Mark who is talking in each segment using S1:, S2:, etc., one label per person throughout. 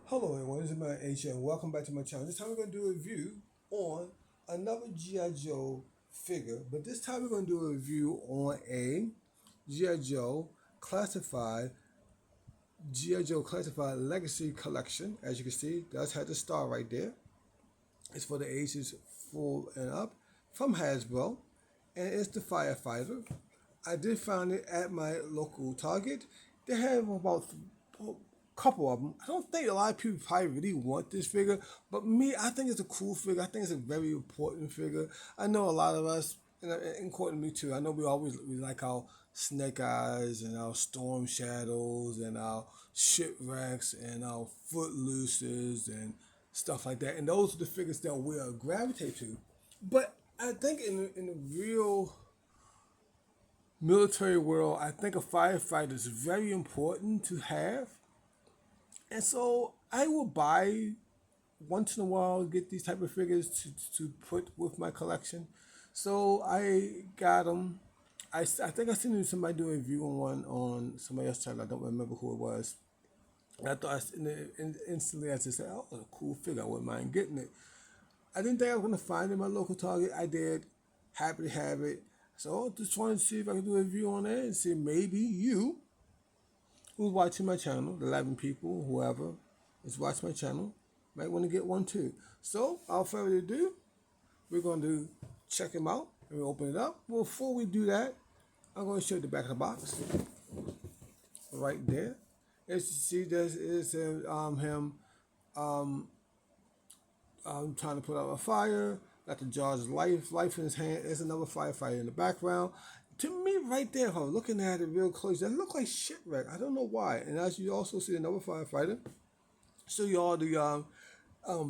S1: Hello everyone, this is my H and welcome back to my channel. This time we're going to do a review on another G.I. Joe figure, but this time we're going to do a review on a G.I. Joe classified G.I. Joe classified legacy collection. As you can see, that's had the star right there. It's for the ages 4 and up from Hasbro, and it's the Firefighter. I did find it at my local Target. They have about a couple of them. I don't think a lot of people probably really want this figure, but me, I think it's a cool figure. I think it's a very important figure. I know a lot of us, and including me too. I know we like our Snake Eyes and our Storm Shadows and our Shipwrecks and our Footlooses and stuff like that. And those are the figures that we'll gravitate to. But I think in the real military world, I think a firefighter is very important to have. And so I will buy once in a while, get these type of figures to put with my collection. So I got them. I think I seen somebody do a review on one on somebody else's channel. I don't remember who it was. And I thought instantly I just said, "Oh, a cool figure. I wouldn't mind getting it." I didn't think I was gonna find it in my local Target. I did. Happy to have it. So just wanted to see if I could do a review on it and see maybe you who's watching my channel, the 11 people, whoever is watching my channel, might want to get one too. So, without further ado, we're going to check them out and we open it up. Well, before we do that, I'm going to show you the back of the box right there. As you see, this is him trying to put out a fire. Got the jars of life in his hand. There's another firefighter in the background. To me, right there, if I'm looking at it real close, that look like shipwreck. I don't know why. And as you also see another firefighter, show you all the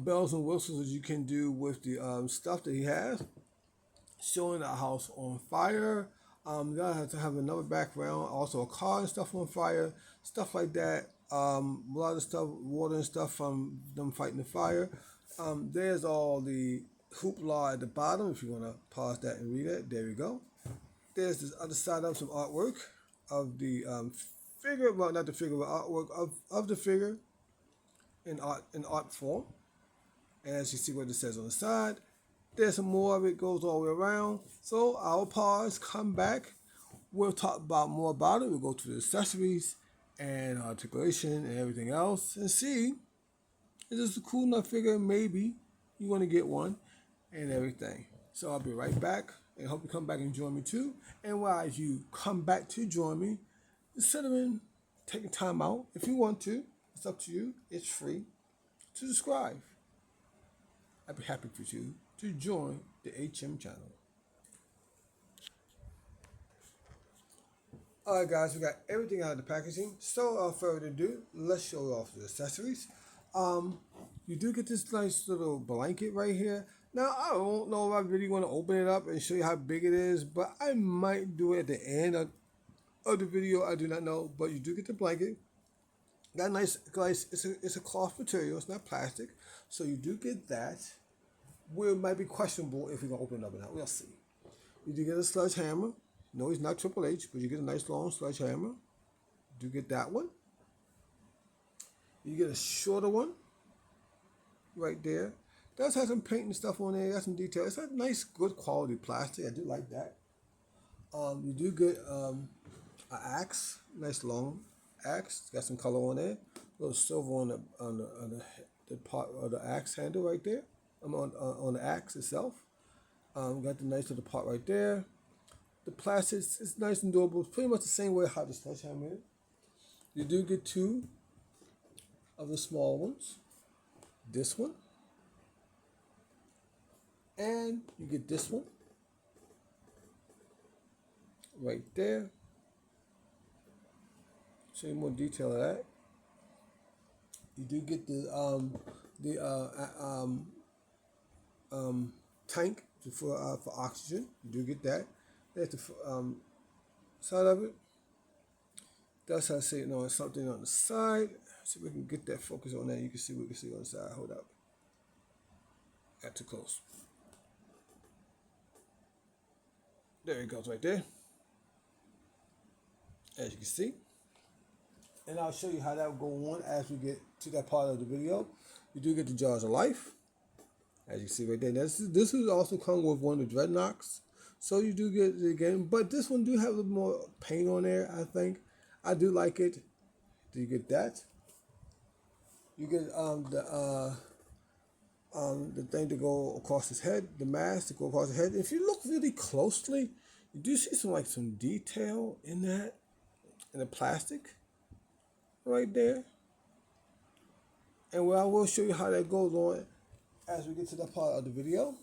S1: bells and whistles that you can do with the stuff that he has. Showing a house on fire. You gotta have to have another background. Also, a car and stuff on fire, stuff like that. A lot of stuff, water and stuff from them fighting the fire. There's all the hoopla at the bottom. If you want to pause that and read it, there we go. There's this other side of some artwork of the figure. Well, not the figure, but artwork of the figure in art form. And as you see what it says on the side, there's some more of it goes all the way around. So I'll pause, come back. We'll talk about more about it. We'll go to the accessories and articulation and everything else and see if this is a cool enough figure. Maybe you want to get one and everything. So I'll be right back and hope you come back and join me too. And while you come back to join me, considering taking time out, if you want to, it's up to you. It's free to subscribe. I'd be happy for you to join the HM channel. Alright guys, we got everything out of the packaging. So without further ado, let's show off the accessories. You do get this nice little blanket right here. Now I don't know if I really want to open it up and show you how big it is, but I might do it at the end of the video. I do not know, but you do get the blanket. That nice, guys. It's a cloth material. It's not plastic, so you do get that. Where it might be questionable if we're gonna open it up or not. We'll see. You do get a sledgehammer. No, he's not Triple H, but you get a nice long sledgehammer. You do get that one. You get a shorter one right there. Does have some paint and stuff on there. Got some detail. It's a nice, good quality plastic. I do like that. You do get an axe, nice long axe. It's got some color on there. A little silver on the part of the axe handle right there. On the axe itself. Got the nice little part right there. The plastic is nice and durable. It's pretty much the same way how the sledgehammer is. You do get two of the small ones. This one. And you get this one. Right there. Show you more detail of that. You do get the tank for oxygen. You do get that. There's the side of it. That's how I say something on the side. So we can get that focus on that. You can see what we can see on the side. Hold up. Got too close. There it goes right there. As you can see. And I'll show you how that will go on as we get to that part of the video. You do get the Jars of Life, as you see right there. This will also come with one of the Dreadnoughts. So you do get it again. But this one do have a little more paint on there, I think. I do like it. Do you get that? You get the thing to go across his head, the mask to go across his head. If you look really closely, you do see some detail in that, in the plastic, right there. And I will show you how that goes on as we get to that part of the video.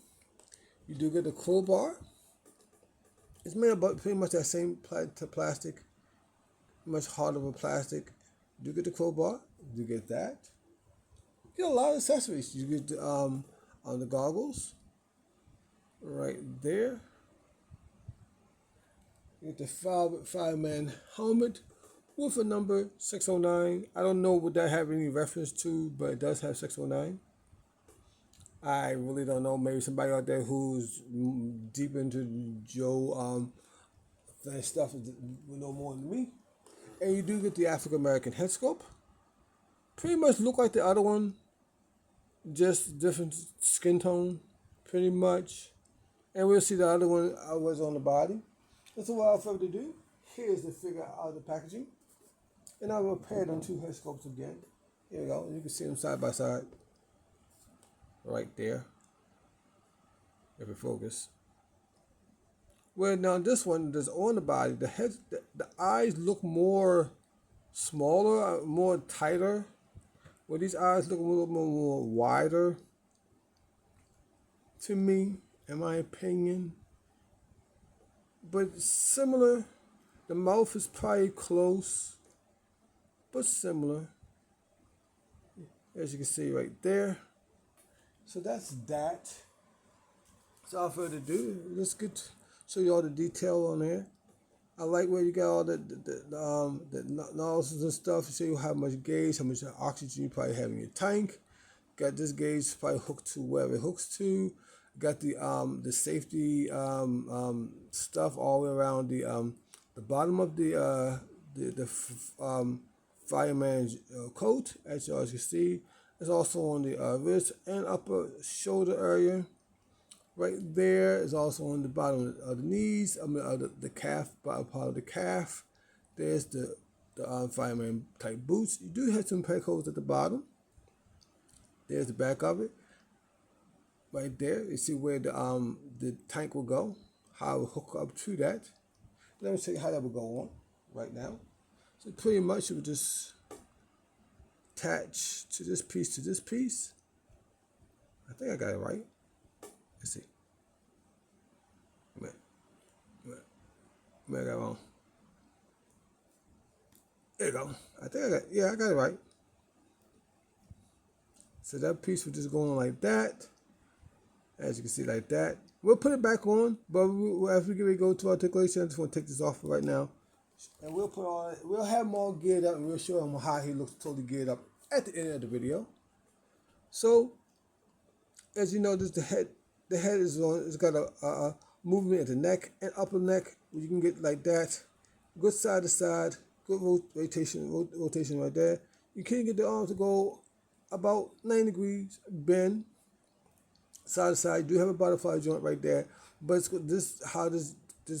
S1: You do get the crowbar. It's made of pretty much that same plastic, much harder of a plastic. You do get the crowbar. You do get that. You get a lot of accessories. You get the goggles right there. You get the fireman helmet with a number 609. I don't know what that have any reference to, but it does have 609. I really don't know. Maybe somebody out there who's deep into Joe that stuff will know more than me. And you do get the African American head sculpt. Pretty much look like the other one, just different skin tone, pretty much. And we'll see the other one was on the body. And so without further ado, here's the figure out of the packaging. And I will pair them two head sculpts again. Here we go. You can see them side by side. Right there. If it focus. Well, now this one that's on the body, the eyes look more smaller, more tighter. Well, these eyes look a little more wider to me, in my opinion. But similar. The mouth is probably close, but similar. As you can see right there. So that's that. So without further ado, let's show you all the detail on there. I like where you got all the nozzles and stuff to show you how much gauge, how much oxygen you probably have in your tank. Got this gauge probably hooked to wherever it hooks to. Got the safety stuff all the way around the bottom of the fireman's coat, as you can see. It's also on the wrist and upper shoulder area. Right there is also on the bottom of the knees, the calf, bottom part of the calf. There's the fireman type boots. You do have some petcoats at the bottom. There's the back of it. Right there, you see where the tank will go, how it will hook up to that. Let me show you how that will go on right now. So pretty much it will just attach to this piece. I think I got it right. Let's see. Where I got it wrong. There you go. I think I got it right. So that piece will just go on like that. As you can see, like that. We'll put it back on, but as we get ready to go to articulation, I just want to take this off right now. And we'll have them all geared up, and we'll show him how he looks totally geared up at the end of the video. So, as you know, this the head. The head is on. It's got a movement at the neck and upper neck. You can get like that. Good side to side. Good rotation right there. You can get the arms to go about 90 degrees bend. Side to side. You do have a butterfly joint right there. But it's how this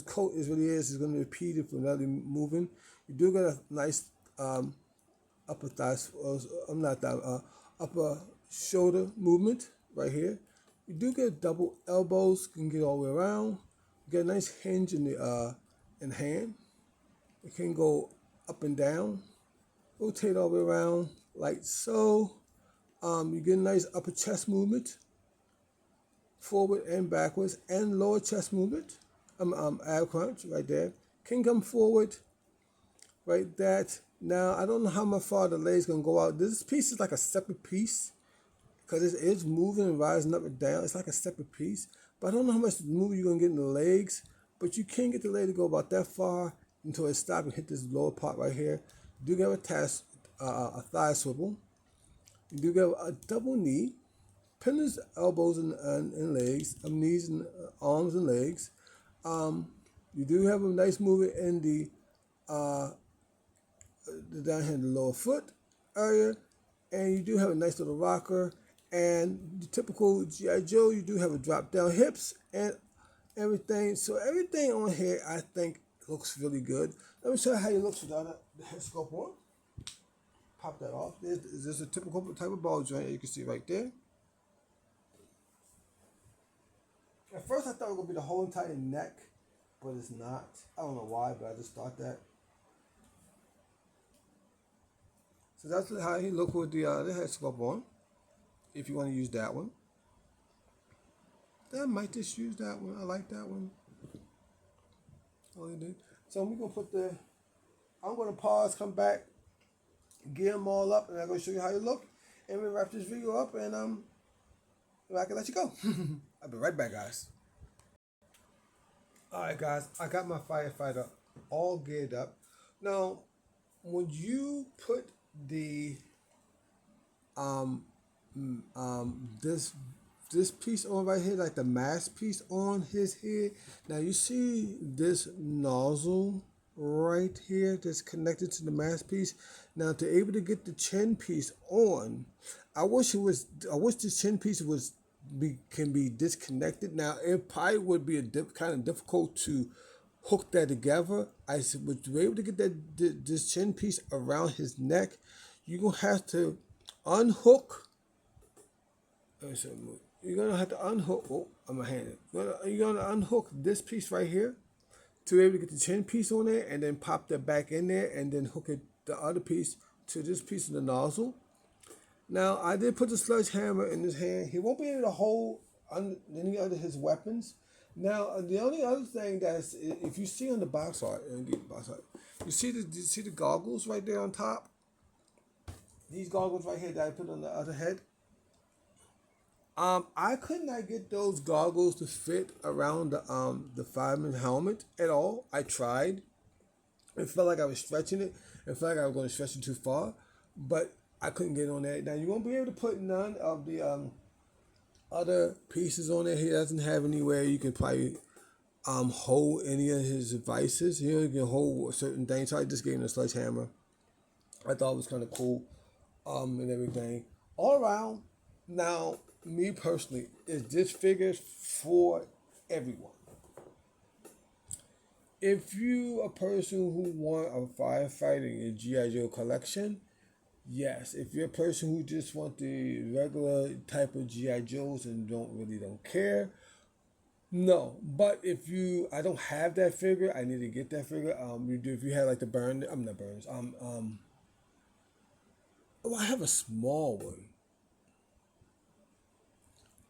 S1: coat really is going to repeat it from another moving. You do get a nice upper thigh, upper shoulder movement right here. You do get double elbows. You can get all the way around. You get a nice hinge in the hand. It can go up and down. Rotate all the way around like so. You get a nice upper chest movement, forward and backwards, and lower chest movement. Ab crunch right there. Can come forward, right that. Now, I don't know how far the leg's gonna go out. This piece is like a separate piece because it's moving and rising up and down. It's like a separate piece. But I don't know how much movement you're gonna get in the legs, but you can get the leg to go about that far until it stops and hit this lower part right here. You do get a thigh swivel. You do get a double knee, pillars, elbows, and legs, knees and arms and legs. You do have a nice movement in the down here in the lower foot area, and you do have a nice little rocker. And the typical GI Joe, you do have a drop down hips and everything. So everything on here, I think, looks really good. Let me show you how it looks without the head scope on. Pop that off. There's a typical type of ball joint you can see right there. At first I thought it was going to be the whole entire neck, but it's not. I don't know why, but I just thought that. So that's how he look with the head scope on, if you want to use that one. I might just use that one. I like that one. So we're going to I'm going to pause, come back, gear them all up, and I'm going to show you how they look. And we'll wrap this video up, and I can let you go. I'll be right back, guys. Alright, guys, I got my firefighter all geared up. Now, when you put the this piece on right here, like the mask piece on his head, now you see this nozzle right here that's connected to the mask piece. Now, to able to get the chin piece on, I wish the chin piece can be disconnected. Now, it probably would be kind of difficult to hook that together. I would be able to get this chin piece around his neck. You're gonna have to unhook. You're gonna have to unhook. Oh, I'm gonna hand it. You're gonna unhook this piece right here to be able to get the chin piece on there, and then pop that back in there, and then hook the other piece to this piece of the nozzle. Now, I did put the sledgehammer in his hand. He won't be able to hold any other his weapons. Now, the only other thing that's, if you see on the box art, you see the goggles right there on top? These goggles right here that I put on the other head. I could not get those goggles to fit around the fireman helmet at all. I tried. It felt like I was stretching it. It felt like I was going to stretch it too far, but I couldn't get on that. Now, you won't be able to put none of the other pieces on there. He doesn't have anywhere you can probably hold any of his devices. He only can hold certain things. So I just gave him a sledgehammer. I thought it was kind of cool and everything. All around, now, me personally, is this figure for everyone. If you a person who want a firefighter in your G.I. Joe collection, yes. If you're a person who just want the regular type of G.I. Joes and don't care, no. But if I don't have that figure, I need to get that figure. If you had like the Burns, not Burns. I have a small one.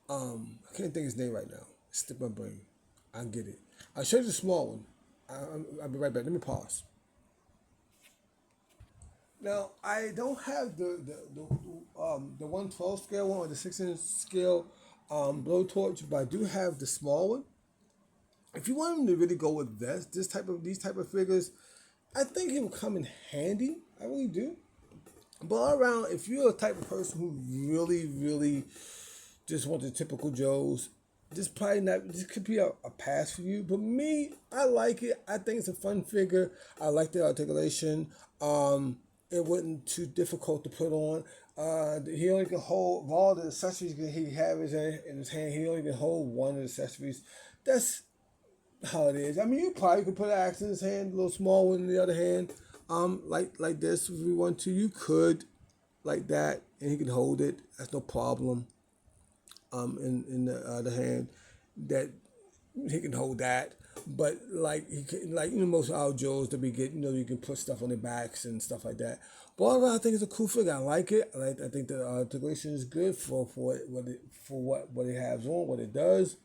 S1: I can't think of his name right now. Slip my brain. I'll get it. I'll show you the small one. I'll be right back. Let me pause. Now, I don't have the 1/12 scale one or the 6-inch scale blowtorch, but I do have the small one. If you want them to really go with these type of figures, I think it will come in handy. I really do. But all around, if you're a type of person who really, really just want the typical Joes, this could be a pass for you. But me, I like it. I think it's a fun figure. I like the articulation. It wasn't too difficult to put on. He only can hold, of all the accessories he has in his hand, he only can hold one of the accessories. That's how it is. I mean, you probably could put an axe in his hand, a little small one in the other hand, like this if you want to. You could, like that, and he can hold it. That's no problem. In the other hand, that he can hold that. But most of our Joes that we get, you can put stuff on their backs and stuff like that. But all around, I think it's a cool figure. I like it. I think the articulation is good for what it has on, what it does.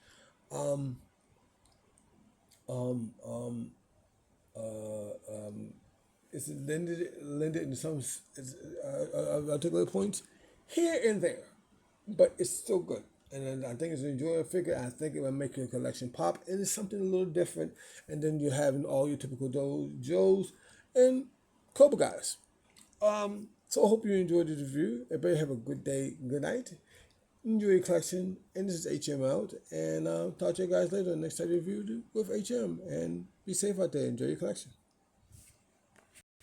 S1: It's lended in some articulate points here and there, but it's still good. And I think it's an enjoyable figure. I think it will make your collection pop. And it's something a little different. And then you're having all your typical Joes and Cobra guys. So I hope you enjoyed this review. Everybody have a good day, good night. Enjoy your collection. And this is HM out. And talk to you guys later next time you review with HM. And be safe out there. Enjoy your collection.